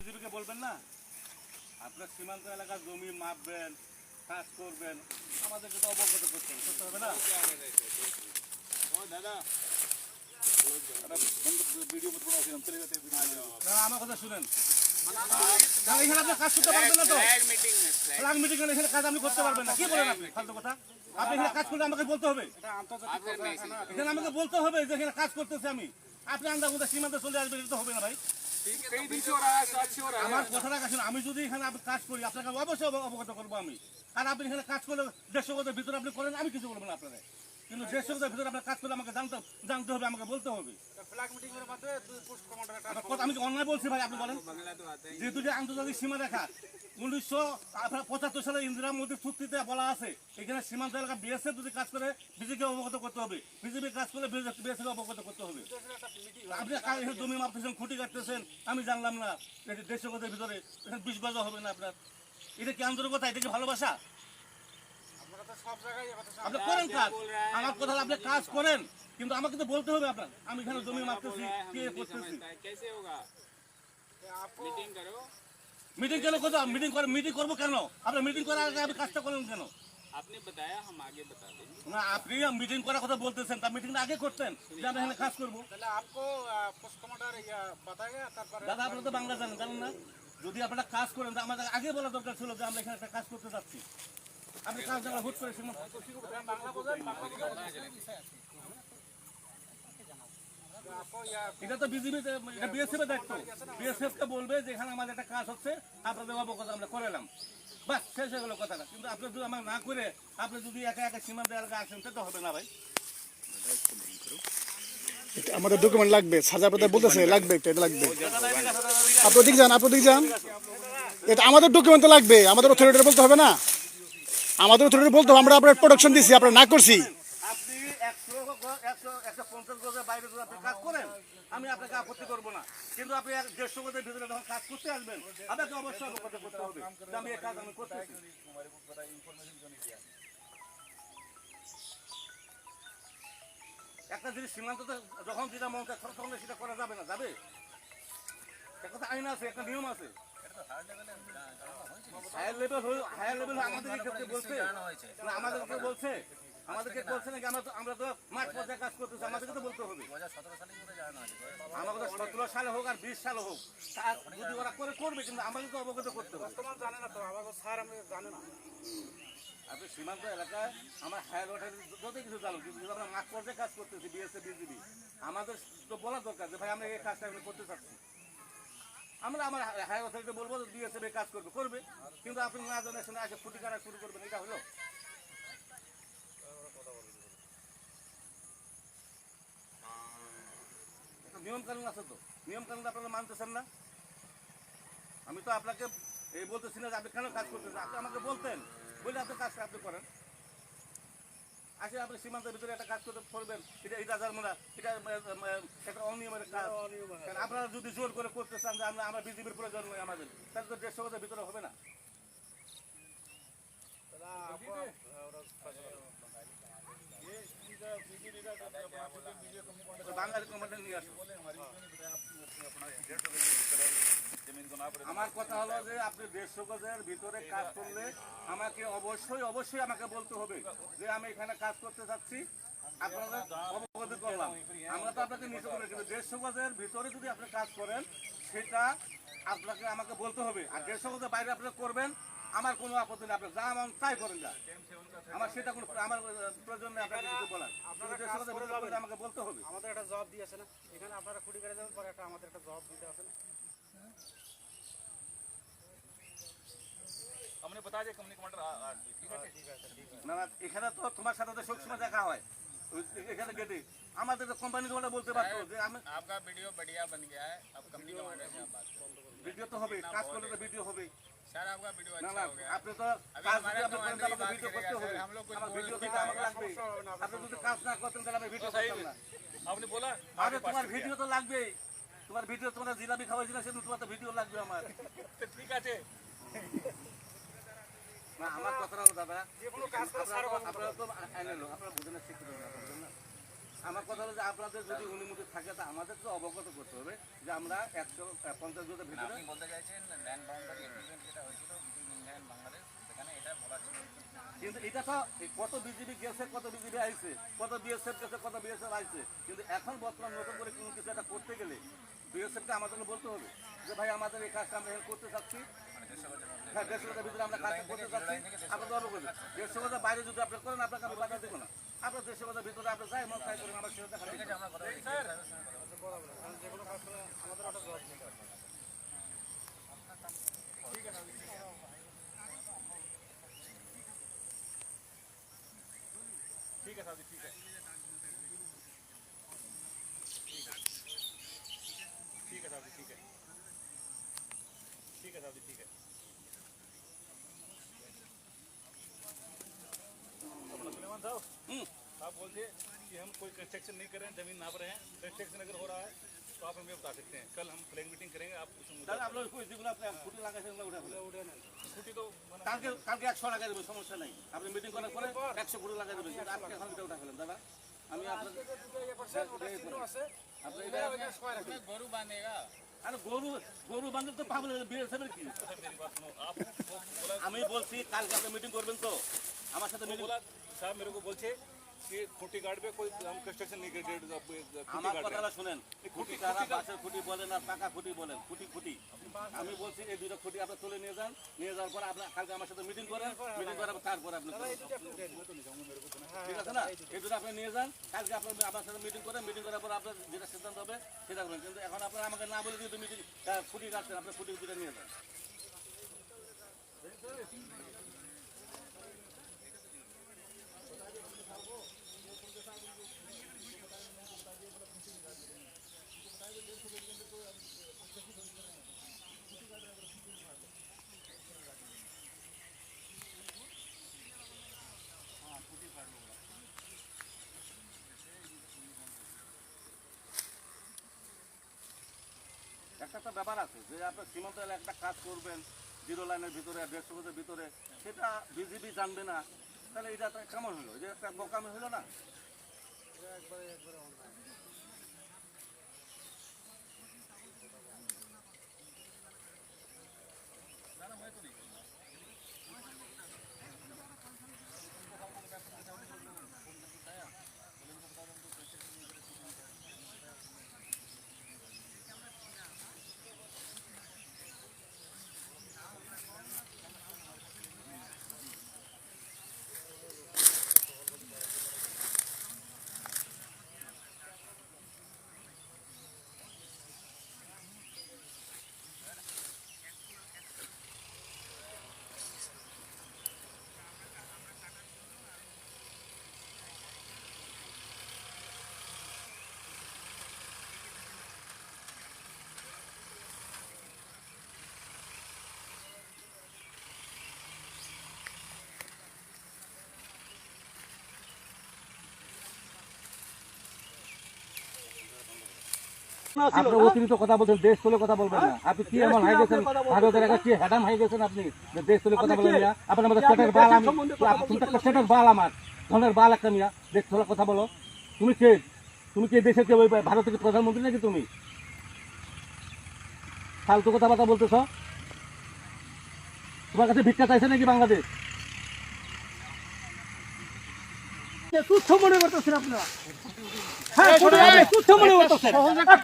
বিজেপিকে বলবেন না আপনার সীমান্ত এলাকার জমি মাপবেন, কাজ করবেন, আমাদেরকে তো অবগত করতে হবে না? আমার কথা শুনেন, এখানে আপনি কাজ করতে পারবেন না, তো ফ্ল্যাগ মিটিং এখানে কাজ আপনি করতে পারবেন না। কি বলেন আপনি ফালতু কথা? আপনি এখানে কাজ করলে আমাকে বলতে হবে, এখানে আমাকে বলতে হবে যে এখানে কাজ করতেছে আমি। আপনি আন্দাজ সীমান্তে চলে আসবেন, এটা তো হবে না ভাই। আমার কথাটা শুনুন, আমি যদি এখানে কাজ করি আপনাকে অবশ্যই অবগত করবো আমি। আর আপনি এখানে কাজ করলে 150 গজের ভিতরে আপনি করেন, আমি কিছু বলবো না আপনারা। কিন্তু 150 গজের ভিতরে আপনার কাজ করলে আমাকে জানতে হবে, আমাকে বলতে হবে। আমি অন্যায় বলছি ভাই? আপনি বলেন, যেহেতু যে আন্তর্জাতিক সীমা রেখা 1975 সালে ইন্দিরা মোদী চুক্তিতে বলা আছে এখানে সীমান্ত এলাকা বিএসএফ যদি কাজ করে বিজেপিকে অবগত করতে হবে, বিজেপি কাজ করলে বিএসএফ অবগত করতে হবে। আপনি জমি মাপতেছেন, খুঁটি কাটতেছেন, আমি জানলাম না। 150 গজের ভিতরে 20 গজ হবে না আপনার। এটা কি আন্তরিকতা? এটা কি ভালোবাসা? আপনি করেন কাজ, আমার কথা আপনি কাজ করেন, কিন্তু আমাকে তো বলতে হবে আপনার আমি এখানে জমি মাপতেছি, কে করতেছি। মিটিং কেন করতে? মিটিং করবো কেন? আপনার মিটিং করার আগে আপনি কাজটা করেন কেন? आपने बताया हम आगे बता देंगे না, আপনি মিটিং করার কথা বলতেছেন, তার মিটিংটা আগে করতেন যে আমরা এখানে কাজ করবো। দাদা আপনারা তো বাংলা জানেন না? যদি আপনারা কাজ করেন আমাদের আগে বলা দরকার ছিল যে আমরা এখানে একটা কাজ করতে যাচ্ছি। আপনি কাজ জানা হুট করে এটা তো বিজেপি, এটা বিএসএফ এর দায়িত্ব। বিএসএফ কে বলবে যে এখানে আমাদের একটা কাজ হচ্ছে, আপনাদের অবগত আমরা করালাম, বাস শেষ হয়ে গেল কথাটা। কিন্তু আপনি যদি আমার না করে আপনি যদি একা একা সীমান্ত এলাকা আসেন, তো হবে না ভাই। আমাদের ডকুমেন্ট লাগবে, সাজা পেতে বলতেছে লাগবে, এটা লাগবে। আপনি দিক যান, এটা আমাদের ডকুমেন্ট লাগবে, আমাদের অথরিটি বলতে হবে না? আমাদের অথরিটি বলতে হবে আমরা আপনার প্রোডাকশন দিছি, আপনারা না করছি। আপনি 150 গজের বাইরে যদি আপনি কাজ করেন আমি আপনাকে আপত্তি করবো না, কিন্তু আপনি 150 গজের ভিতরে যখন কাজ করতে আসবেন আপনাকে অবশ্যই অবগত করতে হবে যে আমি এই কাজ আমি করতেছি। একটা জিনিস সীমান্ততে যখন যেটা মন চায় তখন সেটা করা যাবে না, যাবে? একটা আইন আছে, একটা নিয়ম আছে। হায়ার লেভেল আমাদেরকে বলছে না, আমাদেরকে বলছে নাকি? আমরা তো মাঠ পর্যায়ে কাজ করতেছি, আমাদেরকে তো বলতে হবে। আমাদের 17 সালে হোক আর 20 সালে হোক, যদি ওরা করবে, কিন্তু আমাদের তো অবগত করতে হবে। জানে না তো আমাদের স্যার আমি জানে না। আপনি সীমান্ত এলাকায় আমার হায়ার অথরিটি যত কিছু জানো, কিন্তু আমরা মাঠ পর্যায়ে কাজ করতেছি বিএসএফ বিজিবি, আমাদের তো বলা দরকার যে ভাই আমরা এই কাজটা আমি করতে চাচ্ছি। আমরা আমার হায়ার অথরিটি বলবো বিএসএফ এই কাজ করবে, কিন্তু আপনি না জানার সঙ্গে আগে ফুটি কাটা শুরু করবেন, এটা হলো? নিয়ম কানুন আছে তো, নিয়ম কানুন আপনারা মানতেছেন না। আমি তো আপনাকে এই বলতেছি না যে আপনি কেন কাজ করতেছেন, আপনি আমাকে বলতেন, বলে আপনি কাজটা আপনি করেন। আসে আপনি সীমান্তের ভিতরে একটা কাজ করতে করবেন, এটা জানবো, এটা একটা অনিয়মের কাজ। আপনারা যদি জোর করে করতে চান যে আমরা বিজেপির প্রয়োজন নয় আমাদের, তাহলে তো 150 গজের ভিতরে হবে না। বাঙালি কমান্ডার নিয়ে আসুন। আমার কথা হলো যে আপনি 150 গজের ভিতরে কাজ করলে আমাকে অবশ্যই আমাকে বলতে হবে যে আমি এখানে কাজ করতে চাচ্ছি, আপনারা অবগত করলাম। আমরা তো আপনাকে নিতে পারি, কিন্তু 150 গজের ভিতরে যদি আপনি কাজ করেন সেটা আপনাকে আমাকে বলতে হবে। আর 150 গজের বাইরে আপনি করবেন, আমার কোনো আপত্তি নেই, আপনি যা মন তাই করেন না, আমার সেটা কোনো আমার প্রয়োজন নেই আপনাকে কিছু বলার। আমাকে বলতে হবে। আমাদের একটা জব দিয়েছে না, এখানে আপনারা খুঁটি করে যাবেন, পরে আমাদের একটা জব দিতে আছে না। हमने बता दिया कंपनी कमांडर না না, এখানে তো তোমার সাথে তো সবসময় দেখা হয় এখানে গেটে। আমাদের তো কোম্পানি ওটা বলতে পারতো যে আমি आपका वीडियो बढ़िया बन गया है, अब कंपनी कमांडर से आप बात करें। ভিডিও তো হবে, কাজ করলে তো ভিডিও হবে। सर आपका वीडियो না अच्छा না, हो गया। আপনি তো কাজ যদি আপনি করেন তাহলে আমাকে ভিডিও করতে হবে, আমার ভিডিও দিতে আমাকে লাগবে। আপনি যদি কাজ না করতেন তাহলে আমি ভিডিও করতাম না। आपने बोला আরে তোমার ভিডিও তো লাগবেই, তোমার ভিডিও, তোমরা জিলাপি খাওয়াইছিল সেদিন, তোমার তো ভিডিও লাগবে আমার। ठीक আছে। না আমার কথা হলো দাদা, যে কোনো কাজ করে স্যার আপনারা তো আইনে লো, আপনারা বুঝেন না, শিক্ষিত না, বুঝেন না। আমার কথা হলো যে আপনাদের যদি অনুমতি থাকে তা আমাদেরকে অবগত করতে হবে যে আমরা 150 গজের ভিতরে। আপনি বলতে চাইছেন ল্যান্ড বাউন্ডারি এগ্রিমেন্ট যেটা হয়েছিল বিটুইন ইন্ডিয়া এন্ড বাংলাদেশ, সেখানে এটা বলা ছিল। কিন্তু এটা তো কত বিজিবি গেছে, কত বিজিবি আইছে, কত বিএসএফ গেছে, কত বিএসএফ আইছে, কিন্তু এখন বর্তমান নতুন করে কোনো কিছু একটা করতে গেলে বিএসএফকে আমাদেরকে বলতে হবে যে ভাই আমাদের এই কাজটা আমরা হেল্প করতে চাচ্ছি। হ্যাঁ, 150 গজের ভিতরে আমরা কাজ করতে চাচ্ছি, আপনাদের অবগত। 150 গজের বাইরে যদি আপনি করেন আপনাকে আমি বাধা দেবো না। আপনার 150 গজের ভিতরে আপনি যাই মন তাই করেন, আমার সেটা দেখা ঠিক আছে, আমরা কথা বলছি। যেগুলো কাজ করে আমাদের ওটা জবাব দিতে হবে। ठीक है साहब, ठीक है, ठीक है साहब, ठीक है, ठीक है साहब, ठीक है। सुलेमान साहब, आप बोलते कि हम कोई कंस्ट्रक्शन नहीं कर रहे हैं, जमीन नाप रहे हैं। कंस्ट्रक्शन अगर हो रहा है तो आप हमें बता सकते हैं। कल हम फ्लैग मीटिंग करेंगे, आप उस मुद्दे তাহলে আপনার যেগুলো আপনি ফুটি লাগাইছেন ওগুলো উঠে ফেলেন। छुट्टी तो मना- কালকে 100 লাগাই দেবেন, সমস্যা নাই। আপনি মিটিং করার পরে 100 ফুটি লাগাই দেবেন, কিন্তু আপনি এখন এটা উঠা ফেলেন দাদা। আমি আপনার আপনি এটা उसमें गोरू बांधेगा। আরে গরু বান্ধব তো পাবো বিএসএফ কি। मेरी बात सुनो, आप बोला আমি বলছি কালকে আপনি মিটিং করবেন তো আমার সাথে মিটিং। बोला साहब मेरे को बोलছে कि खुटी गार्ड पे कोई हम कंस्ट्रक्शन नहीं कर আমার কথাটা শুনেন, খুঁটি কারা বাঁশের খুঁটি বলেন আর পাকা খুঁটি বলেন, খুঁটি আমি বলছি এই দুটো খুঁটি আপনি তুলে নিয়ে যান, নিয়ে যাওয়ার পর আপনি কালকে আমার সাথে মিটিং করেন, মিটিং করার পর তারপর আপনি করবেন। ঠিক আছে না, এই দুটো আপনি নিয়ে যান, কালকে আপনার আমার সাথে মিটিং করেন, মিটিং করার পর আপনার যেটা সিদ্ধান্ত হবে সেটা করবেন। কিন্তু এখন আপনার আমাকে না বলে যদি মিটিং খুঁটি কাটছেন, আপনার খুঁটি দুটো নিয়ে যান। একটা তো ব্যাপার আছে যে আপনার সীমান্ত এলাকায় একটা কাজ করবেন 0 লাইনের ভিতরে 150 গজের ভিতরে, সেটা বিজিবি জানবে না, তাহলে এটা একটা কেমন হলো, যে একটা বোকামি হলো না। আপনি অতিরিক্ত কথা বলছেন, দেশ তুলে কথা বলবেন না। আপনি কি এমন হয়ে গেছেন, ভারতের একটা কি হ্যাডাম হয়ে গেছেন আপনি, যে দেশ তুলে কথা বলেন না। আপনার মধ্যে সেটার বাল, আমি তুমি একটা সেটার বাল, আমার ধনের বাল একটা মিয়া, দেশ তুলে কথা বলো। তুমি কে? তুমি কি দেশের কে? ওই ভারতের প্রধানমন্ত্রী নাকি তুমি? ফালতু কথাবার্তা বলতেছ। তোমার কাছে ভিক্ষা চাইছে নাকি বাংলাদেশ? তুচ্ছ মনে করতেছেন আপনারা। হ্যাঁ, তুচ্ছ মনে করতেছেন।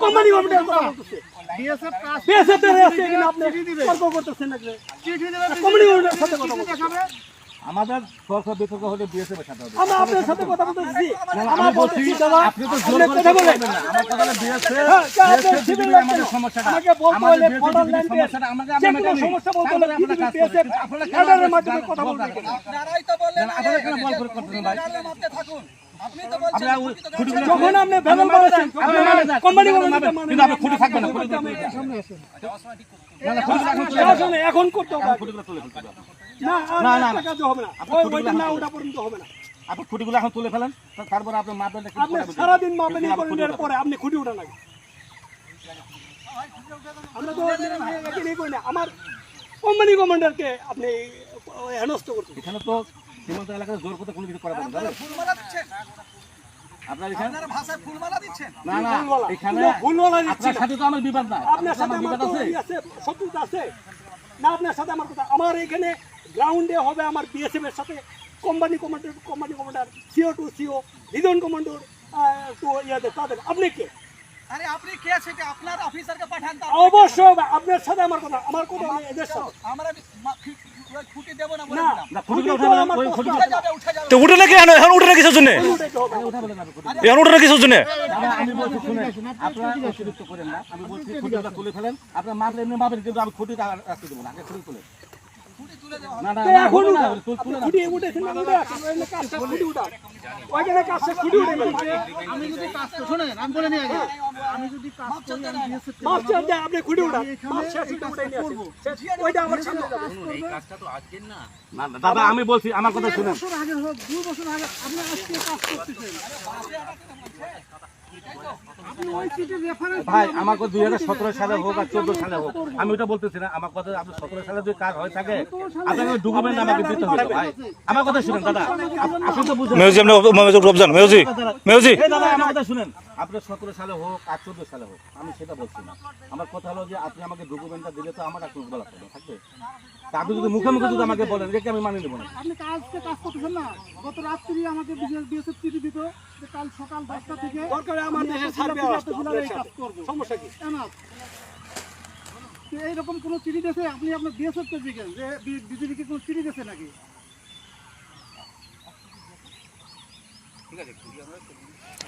কোম্পানি গভর্নমেন্টের কথা বলতেছে। বিএসএফ এর আছে কিনা আপনি তর্ক করতেছেন নাকি? কোম্পানি গভর্নমেন্টের সাথে কথা বলতেছেন। আমাদের সরকার বিতর্ক হলে বিএসএফ এর সাথে হবে। আমরা আপনার সাথে কথা বলতেছি। আমি বলছি আপনি তো জোর করে কথা বলবেন না। আমার কথা হলো বিএসএফ আমাদের সমস্যাটা, আমাকে বলতে হলে বর্ডার লাইন সমস্যাটা আমাকে যে কোনো সমস্যা বলতে হলে বিএসএফ এর মাধ্যমে কথা বলবেন। আপনারাই তো বললেন আপনারা কেন বল করে করতেছেন ভাই? মাপতে থাকুন। আপনি তো বলছেন যখন আপনি ভেজাল করেছেন কোম্পানি গভর্নমেন্টের মানে কিন্তু আপনি খুঁটি থাকবেন না, আসলে এখন করতে হবে। খুঁটিগুলো তুলে ফেলতে হবে। না না, না, না কাজ হবে না। ওইটা না ওটা পর্যন্ত হবে না। আপনি খুঁটিগুলো এখন তুলে ফেলেন, তারপরে আপনি মাপবেন। আপনি সারাদিন মাপেন করিডোর পরে আপনি খুঁটি ওঠা লাগে। আমরা তো এখানে কই না, আমার কোম্পানি কমান্ডারকে আপনি হেনস্থ করছেন। এখানে তো সীমান্ত এলাকায় জোর করতে কোনো কিছু করা যাবে না। আপনার এখানে আপনারা ভাষায় ফুলমালা দিচ্ছেন। না না এখানে ভুলভাল দিচ্ছি আপনার সাথে তো আমার বিবাদ না আপনার সাথে আমার বিবাদ তো আছে আছে শত্রুতা আছে না আপনার সাথে আমার কথা আমার এখানে গ্রাউন্ডে হবে আমার বিএসএফ এর সাথে company commander CO to CO region commander তো ইয়াদের তাদের আপনি কে আরে আপনি কে সেটা আপনার অফিসারকে পাঠান তো। অবশ্যই আপনার সাথে আমার কথা নেই এদের সাথে আমরা খুঁটি দেব না বলে না দিলাম। না ফুটবল উঠাবে না ওই ফুটবল উঠে যাবে উঠে যাবে। তো উঠে নাকি এখন উঠে নাকি জন্য উঠাবে না এখন উঠে নাকি জন্য আমি বলছি শুনে আপনারা অতিরিক্ত করেন না আমি বলছি খুঁটিটা তুলে ফেলেন আপনার মাপলে এমনি মাপেন কিন্তু আমি খুঁটিটা রাখতে দেবো না আগে খুঁটি তুলে খুঁটি তুলে দেওয়া না না তো না, এখন না, উঠা। না, তুলে না খুঁটি উঠেছেন না উঠে আসেন ওই কাজটা খুঁটি উঠা ওইখানে কাজটা খুঁটি উঠে গেল আমি যদি কাজ শোনেন আমি বলে নিয়ে আগে আমি যদি কাজ করি আমি বিএসএফ মাপ চাপ আপনি খুঁটি উঠা মাপ শেষ উঠে নিয়ে আসেন ওইটা আমার সামনে যাবে না না, দাদা আমি বলছি আমার কথা শুনেন বছর আগে হোক 2 বছর আগে আপনি আজকে কাজ করতেছেন আপনি ওই সিটের রেফারেন্স ভাই আমার কথা 2017 সালে হোক আর 14 সালে হোক আমি ওটা বলতেছি না আমার কথা আপনি 17 সালে যদি কাজ হয়ে থাকে আপনাকে ডকুমেন্ট আমাকে দিতে হবে ভাই আমার কথা শুনেন দাদা আপনি তো বুঝেন মিউজিয়াম রমজান মিউজি এই দাদা আমার কথা শুনেন আপনি 17 সালে হোক আর 14 সালে হোক আমি সেটা বলছি না আমার কথা হলো যে আপনি আমাকে ডকুমেন্টটা দিলে তো আমার একটা বলা থাকবে তা আপনি যদি মুখে মুখে যদি আমাকে বলেন যে আমি মানিয়ে নেব না আপনি আজকে কাজ করতেছেন না গত রাত্রি আমাকে বিএসএফ চিঠি দিত যে কাল সকাল 10টা থেকে দরকার আমার দেশে সার্ভে আসতো এই কাজ করব সমস্যা কি এনাফ এইরকম কোনো চিঠি দিয়েছে আপনি আপনার বিএসএফ কে দিবেন যে বিজেপিকে কোনো চিঠি দিয়েছে নাকি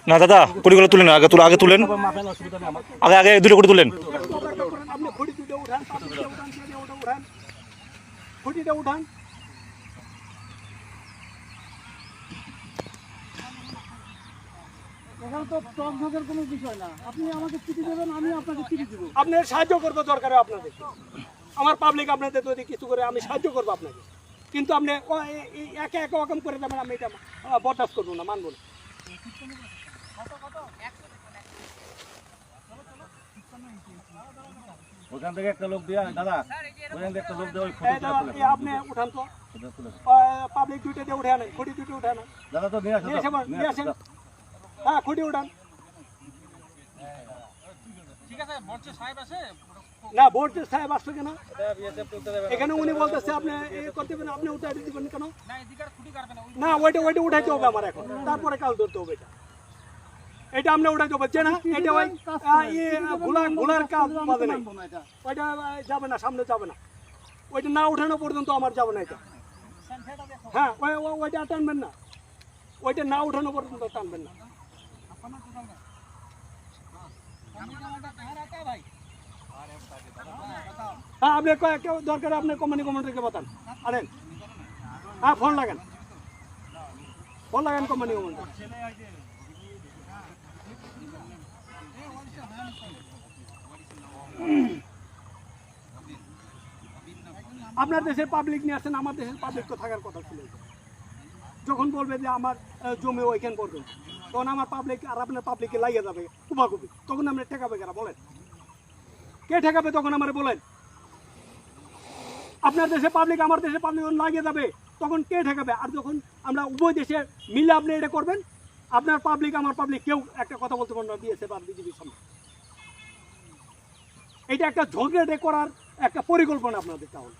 না দাদা কুড়িগুলো তুলেন আগে তুলেন মাপেন অসুবিধা নেই আমার আগে দুটো করে তুলেন আপনি খুঁটি দুটো উঠান ওটা উঠান খুঁটিটা উঠান এখানে তো টকঝকের কোনো বিষয় না আপনি আমাকে চিঠি দেবেন আমি আপনাকে চিঠি দেবো আপনার সাহায্য করবো দরকার আপনাদের আমার পাবলিক আপনাদের যদি কিছু করে আমি সাহায্য করবো আপনাকে কিন্তু আপনি একে একে রকম করে যাবেন আমি এটা বরদাস্ত করবো না মানবো না ওখান থেকে একটা লোক দিয়ে দাদা ওখান থেকে একটা লোক দিয়ে ওই এই ফটো দাদা, তুলে এই আপনি উঠান তো পাবলিক দুইটা দিয়ে উঠে আনেন খুঁটি দুটো উঠে আনেন দাদা তো নিয়ে আসো নিয়ে আসেন নিয়ে আসেন হ্যাঁ খুঁটি উঠান না বোর্ড সাহেব আসছে কেন এখানে উনি বলতেছে আপনি করতে পারেন আপনি উঠে দিবেন কেন না ওইটা উঠাইতে হবে আমার এখন তারপরে কাল ধরতে হবে এটা আপনি উঠাইতে হবে যে না এটা ওই ভুলার কাজ বাদে নাই ওইটা যাবে না সামনে যাবে না ওইটা না উঠানো পর্যন্ত আমার যাবে না এটা হ্যাঁ ওইটা টানবেন না ওইটা না উঠানো পর্যন্ত টানবেন না হ্যাঁ আপনি দরকার আপনি কোম্পানি কমান্ডারকে বাতান আনেন হ্যাঁ ফোন লাগান কোম্পানি কমান্ডার আপনার দেশের পাবলিক নিয়ে আসছেন আমার দেশের পাবলিক তো থাকার কথা ছিল যখন বলবে যে আমার জমি ওইখান পর্যন্ত তখন আমার পাবলিক আর আপনার পাবলিকে লাগিয়ে যাবে কুপাকুপি তখন আমরা ঠেকাবে কেনা বলেন কে ঠেকাবে তখন আমার বলেন আপনার দেশে পাবলিক আমার দেশে পাবলিক লাগিয়ে যাবে তখন কে ঠেকাবে আর যখন আমরা উভয় দেশে মিলে আপনি এটা করবেন আপনার পাবলিক আমার পাবলিক কেউ একটা কথা বলতে পারবেন না বিএসএফ আর বিজেপির সামনে এটা একটা ঝগড়ে করার একটা পরিকল্পনা আপনাদের তাহলে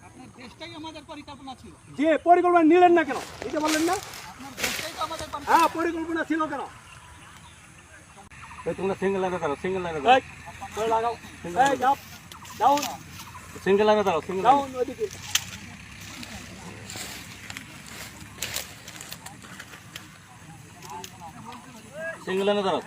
আপনার দেশটাই আমাদের পরিকল্পনা ছিল যে পরিকল্পনা নিলেন না কেন এটা বললেন না আপনার দেশটাই তো আমাদের হ্যাঁ পরিকল্পনা ছিল কেন এই তোমরা সিঙ্গেল লাইনে দাঁড়াও সিঙ্গেল লাইনে এই, ধরে লাগাও এই যাও ডাউন সিঙ্গেল লাইনে দাঁড়াও সিঙ্গেল ডাউন ওইদিকে লাইনে দাঁড়াও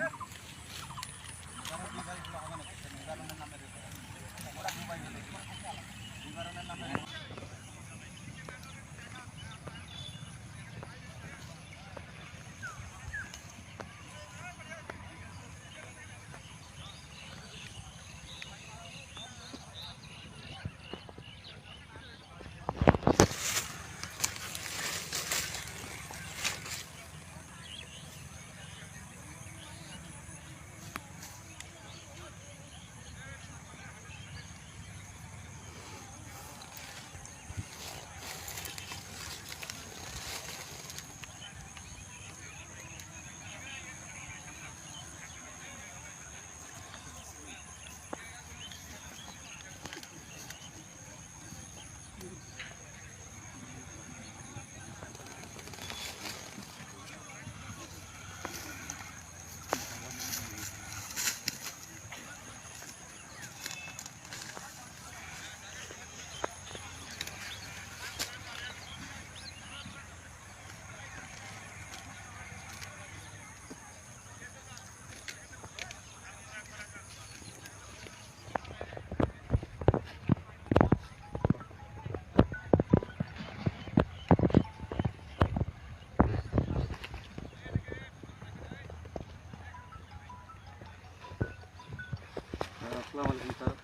আসসালামু আলাইকুম স্যার।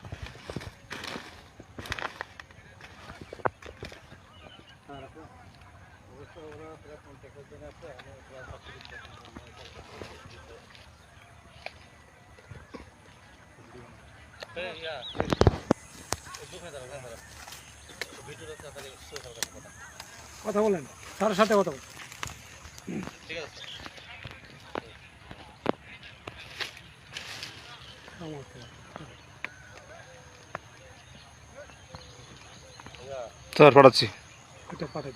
কথা বলেন, স্যারের সাথে কথা বলেন। স্যার পাঠাচ্ছি। এটা পাঠাই